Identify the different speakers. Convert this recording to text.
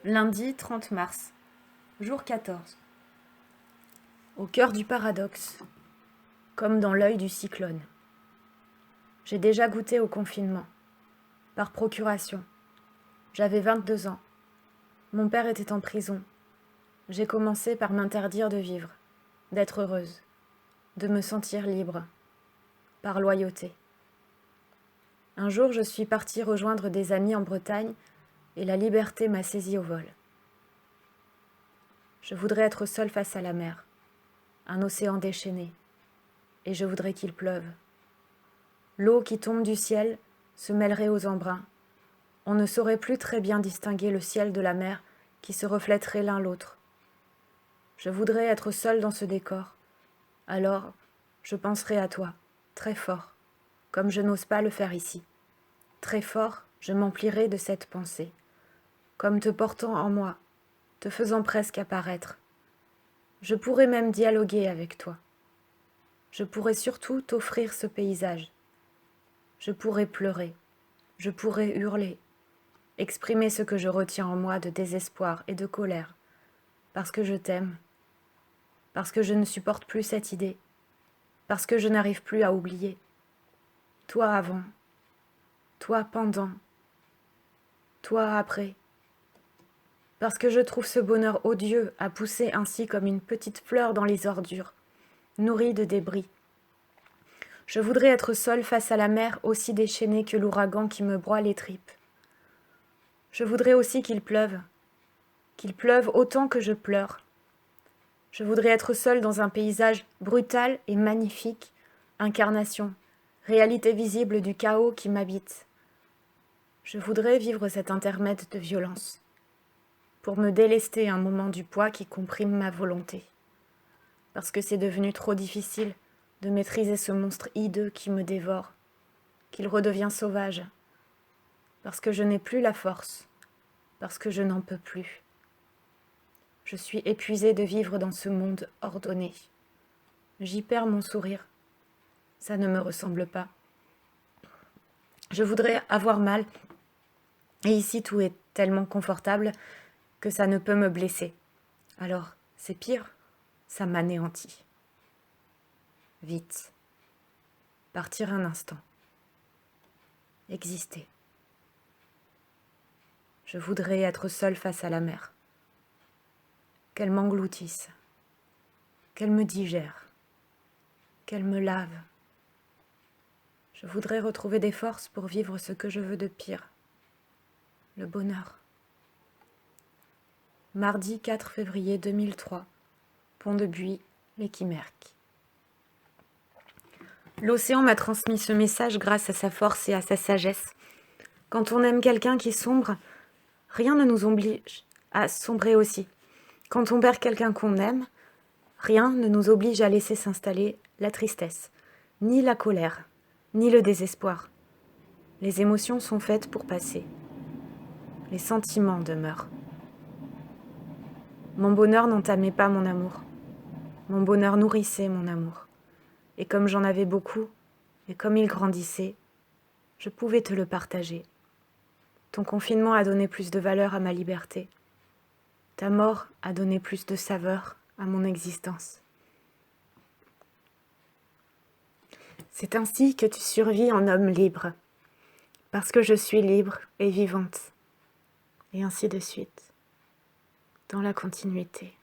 Speaker 1: Lundi 30 mars, jour 14. Au cœur du paradoxe, comme dans l'œil du cyclone. J'ai déjà goûté au confinement, par procuration. J'avais 22 ans. Mon père était en prison. J'ai commencé par m'interdire de vivre, d'être heureuse, de me sentir libre, par loyauté. Un jour, je suis partie rejoindre des amis en Bretagne et la liberté m'a saisie au vol. Je voudrais être seule face à la mer, un océan déchaîné, et je voudrais qu'il pleuve. L'eau qui tombe du ciel se mêlerait aux embruns. On ne saurait plus très bien distinguer le ciel de la mer qui se reflèteraient l'un l'autre. Je voudrais être seule dans ce décor. Alors, je penserai à toi, très fort, comme je n'ose pas le faire ici. Très fort, je m'emplirai de cette pensée, comme te portant en moi, te faisant presque apparaître. Je pourrais même dialoguer avec toi. Je pourrais surtout t'offrir ce paysage. Je pourrais pleurer, je pourrais hurler, exprimer ce que je retiens en moi de désespoir et de colère, parce que je t'aime, parce que je ne supporte plus cette idée, parce que je n'arrive plus à oublier. Toi avant, toi pendant, toi après, parce que je trouve ce bonheur odieux à pousser ainsi comme une petite fleur dans les ordures, nourrie de débris. Je voudrais être seule face à la mer aussi déchaînée que l'ouragan qui me broie les tripes. Je voudrais aussi qu'il pleuve autant que je pleure. Je voudrais être seule dans un paysage brutal et magnifique, incarnation, réalité visible du chaos qui m'habite. Je voudrais vivre cet intermède de violence, pour me délester un moment du poids qui comprime ma volonté, parce que c'est devenu trop difficile de maîtriser ce monstre hideux qui me dévore, qu'il redevient sauvage, parce que je n'ai plus la force, parce que je n'en peux plus. Je suis épuisée de vivre dans ce monde ordonné. J'y perds mon sourire. Ça ne me ressemble pas. Je voudrais avoir mal, et ici tout est tellement confortable que ça ne peut me blesser. Alors, c'est pire, ça m'anéantit. Vite. Partir un instant. Exister. Je voudrais être seule face à la mer. Qu'elle m'engloutisse. Qu'elle me digère. Qu'elle me lave. Je voudrais retrouver des forces pour vivre ce que je veux de pire. Le bonheur. Mardi 4 février 2003, Pont-de-Buis, les Quimerques. L'océan m'a transmis ce message grâce à sa force et à sa sagesse. Quand on aime quelqu'un qui sombre, rien ne nous oblige à sombrer aussi. Quand on perd quelqu'un qu'on aime, rien ne nous oblige à laisser s'installer la tristesse, ni la colère, ni le désespoir. Les émotions sont faites pour passer. Les sentiments demeurent. Mon bonheur n'entamait pas mon amour. Mon bonheur nourrissait mon amour. Et comme j'en avais beaucoup, et comme il grandissait, je pouvais te le partager. Ton confinement a donné plus de valeur à ma liberté. Ta mort a donné plus de saveur à mon existence. C'est ainsi que tu survis en homme libre, parce que je suis libre et vivante. Et ainsi de suite, dans la continuité.